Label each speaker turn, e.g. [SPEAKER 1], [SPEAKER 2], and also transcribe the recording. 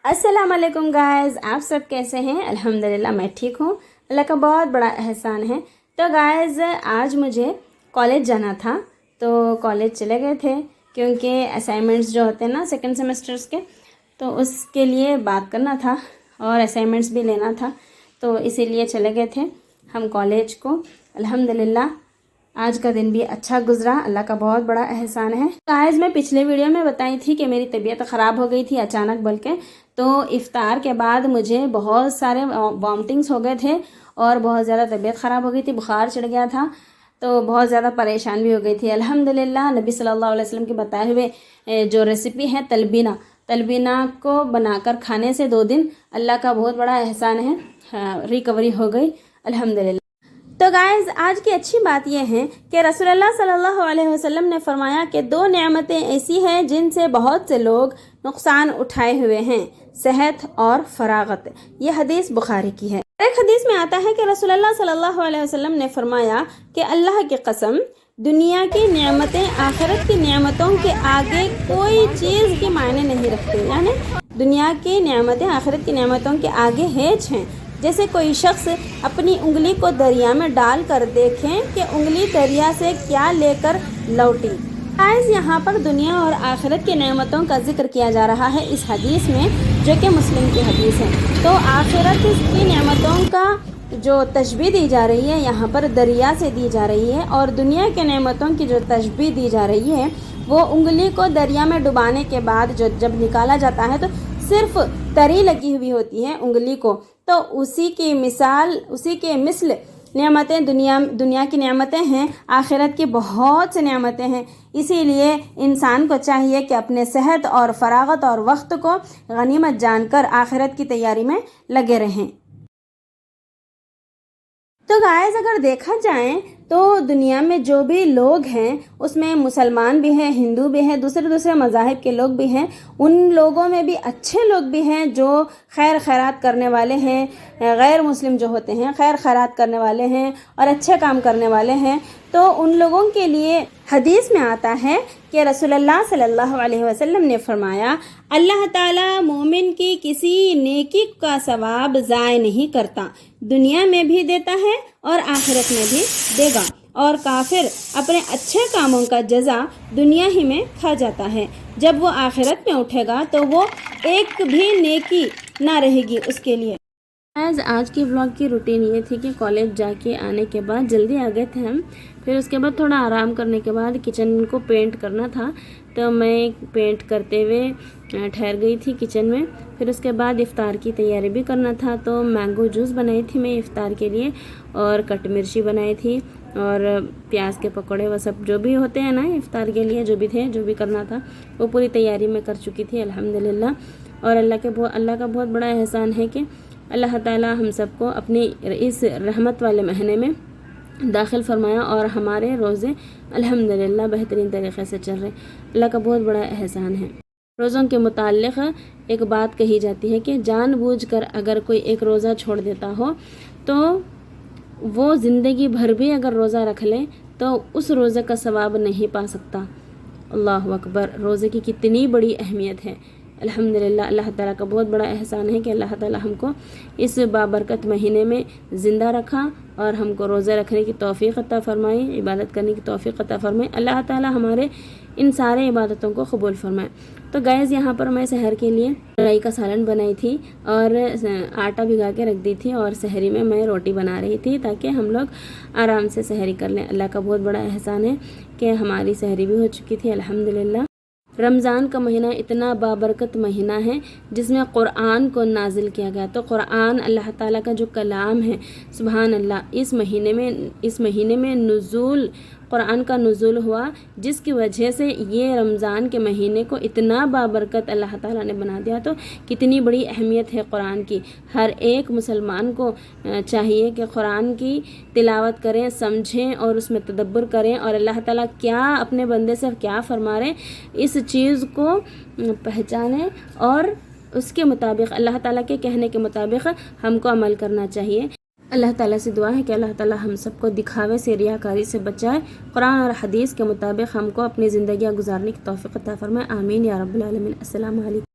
[SPEAKER 1] السلام علیکم گائز، آپ سب کیسے ہیں؟ الحمدللہ میں ٹھیک ہوں، اللہ کا بہت بڑا احسان ہے۔ تو گائز آج مجھے کالج جانا تھا، تو کالج چلے گئے تھے کیونکہ اسائنمنٹس جو ہوتے ہیں نا سیکنڈ سیمسٹرز کے، تو اس کے لیے بات کرنا تھا اور اسائنمنٹس بھی لینا تھا، تو اسی لیے چلے گئے تھے ہم کالج کو۔ الحمدللہ آج کا دن بھی اچھا گزرا، اللہ کا بہت بڑا احسان ہے۔ گائز میں پچھلے ویڈیو میں بتائی تھی کہ میری طبیعت خراب ہو گئی تھی اچانک، بلکہ تو افطار کے بعد مجھے بہت سارے وامٹنگس ہو گئے تھے اور بہت زیادہ طبیعت خراب ہو گئی تھی، بخار چڑھ گیا تھا، تو بہت زیادہ پریشان بھی ہو گئی تھی۔ الحمدللہ نبی صلی اللہ علیہ وسلم کے بتائے ہوئے جو ریسیپی ہے تلبینہ کو بنا کر کھانے سے 2 دن اللہ کا بہت بڑا احسان ہے، ریکوری ہو گئی الحمدللہ۔ تو گائز آج کی اچھی بات یہ ہے کہ رسول اللہ صلی اللہ علیہ وسلم نے فرمایا کہ 2 نعمتیں ایسی ہیں جن سے بہت سے لوگ نقصان اٹھائے ہوئے ہیں، صحت اور فراغت۔ یہ حدیث بخاری کی ہے۔ ایک حدیث میں آتا ہے کہ رسول اللہ صلی اللہ علیہ وسلم نے فرمایا کہ اللہ کی قسم، دنیا کی نعمتیں آخرت کی نعمتوں کے آگے کوئی چیز کی معنی نہیں رکھتے، یعنی دنیا کی نعمتیں آخرت کی نعمتوں کے آگے ہیچ ہیں۔ جیسے کوئی شخص اپنی انگلی کو دریا میں ڈال کر دیکھیں کہ انگلی دریا سے کیا لے کر لوٹی۔ گائز یہاں پر دنیا اور آخرت کی نعمتوں کا ذکر کیا جا رہا ہے اس حدیث میں، جو کہ مسلم کی حدیث ہے۔ تو آخرت کی نعمتوں کا جو تشبیہ دی جا رہی ہے یہاں پر دریا سے دی جا رہی ہے، اور دنیا کے نعمتوں کی جو تشبیہ دی جا رہی ہے وہ انگلی کو دریا میں ڈبانے کے بعد جب نکالا جاتا ہے تو صرف تری لگی ہوئی ہوتی ہے انگلی کو، تو اسی کی مثل نعمتیں دنیا کی نعمتیں ہیں، آخرت کی بہت سی نعمتیں ہیں۔ اسی لیے انسان کو چاہیے کہ اپنے صحت اور فراغت اور وقت کو غنیمت جان کر آخرت کی تیاری میں لگے رہیں۔ تو گائز اگر دیکھا جائے تو دنیا میں جو بھی لوگ ہیں اس میں مسلمان بھی ہیں، ہندو بھی ہیں، دوسرے مذاہب کے لوگ بھی ہیں، ان لوگوں میں بھی اچھے لوگ بھی ہیں جو خیر خیرات کرنے والے ہیں، غیر مسلم جو ہوتے ہیں خیر خیرات کرنے والے ہیں اور اچھے کام کرنے والے ہیں۔ تو ان لوگوں کے لیے حدیث میں آتا ہے کہ رسول اللہ صلی اللہ علیہ وسلم نے فرمایا، اللہ تعالیٰ مومن کی کسی نیکی کا ثواب ضائع نہیں کرتا، دنیا میں بھی دیتا ہے اور آخرت میں بھی دے گا، اور کافر اپنے اچھے کاموں کا جزا دنیا ہی میں کھا جاتا ہے، جب وہ آخرت میں اٹھے گا تو وہ ایک بھی نیکی نہ رہے گی اس کے لیے۔ آج کی ولاگ کی روٹین یہ تھی کہ کالج جا کے آنے کے بعد جلدی آ گئے تھے ہم، پھر اس کے بعد تھوڑا آرام کرنے کے بعد کچن کو پینٹ کرنا تھا، تو میں پینٹ کرتے ہوئے ٹھہر گئی تھی کچن میں۔ پھر اس کے بعد افطار کی تیاری بھی کرنا تھا، تو مینگو جوس بنائی تھی میں افطار کے لیے، اور کٹ مرچی بنائی تھی، اور پیاز کے پکوڑے، وہ سب جو بھی ہوتے ہیں نا افطار کے لیے جو بھی کرنا تھا وہ پوری تیاری میں کر چکی تھی الحمدللہ۔ اور اللہ کا بہت بڑا احسان ہے کہ اللہ تعالیٰ ہم سب کو اپنی اس رحمت والے مہینے میں داخل فرمایا، اور ہمارے روزے الحمدللہ بہترین طریقے سے چل رہے، اللہ کا بہت بڑا احسان ہے۔ روزوں کے متعلق ایک بات کہی جاتی ہے کہ جان بوجھ کر اگر کوئی ایک روزہ چھوڑ دیتا ہو تو وہ زندگی بھر بھی اگر روزہ رکھ لے تو اس روزے کا ثواب نہیں پا سکتا۔ اللہ اکبر، روزے کی کتنی بڑی اہمیت ہے۔ الحمدللہ اللہ تعالیٰ کا بہت بڑا احسان ہے کہ اللہ تعالیٰ ہم کو اس بابرکت مہینے میں زندہ رکھا اور ہم کو روزہ رکھنے کی توفیق عطا فرمائی، عبادت کرنے کی توفیق عطا فرمائی۔ اللہ تعالیٰ ہمارے ان سارے عبادتوں کو قبول فرمائے۔ تو گائز یہاں پر میں سحر کے لیے رائی کا سالن بنائی تھی اور آٹا بھگا کے رکھ دی تھی، اور سحری میں روٹی بنا رہی تھی تاکہ ہم لوگ آرام سے سحری کر لیں۔ اللہ کا بہت بڑا احسان ہے کہ ہماری سحری بھی ہو چکی تھی الحمدللہ۔ رمضان کا مہینہ اتنا بابرکت مہینہ ہے جس میں قرآن کو نازل کیا گیا، تو قرآن اللہ تعالیٰ کا جو کلام ہے سبحان اللہ، اس مہینے میں قرآن کا نزول ہوا، جس کی وجہ سے یہ رمضان کے مہینے کو اتنا بابرکت اللہ تعالیٰ نے بنا دیا۔ تو کتنی بڑی اہمیت ہے قرآن کی، ہر ایک مسلمان کو چاہیے کہ قرآن کی تلاوت کریں، سمجھیں اور اس میں تدبر کریں، اور اللہ تعالیٰ کیا اپنے بندے سے کیا فرما رہے اس چیز کو پہچانیں، اور اس کے مطابق اللہ تعالیٰ کے کہنے کے مطابق ہم کو عمل کرنا چاہیے۔ اللہ تعالیٰ سے دعا ہے کہ اللہ تعالیٰ ہم سب کو دکھاوے سے، ریاکاری سے بچائے، قرآن اور حدیث کے مطابق ہم کو اپنی زندگیاں گزارنے کی توفیق عطا فرمائے، آمین یا رب العالمین۔ السلام علیکم۔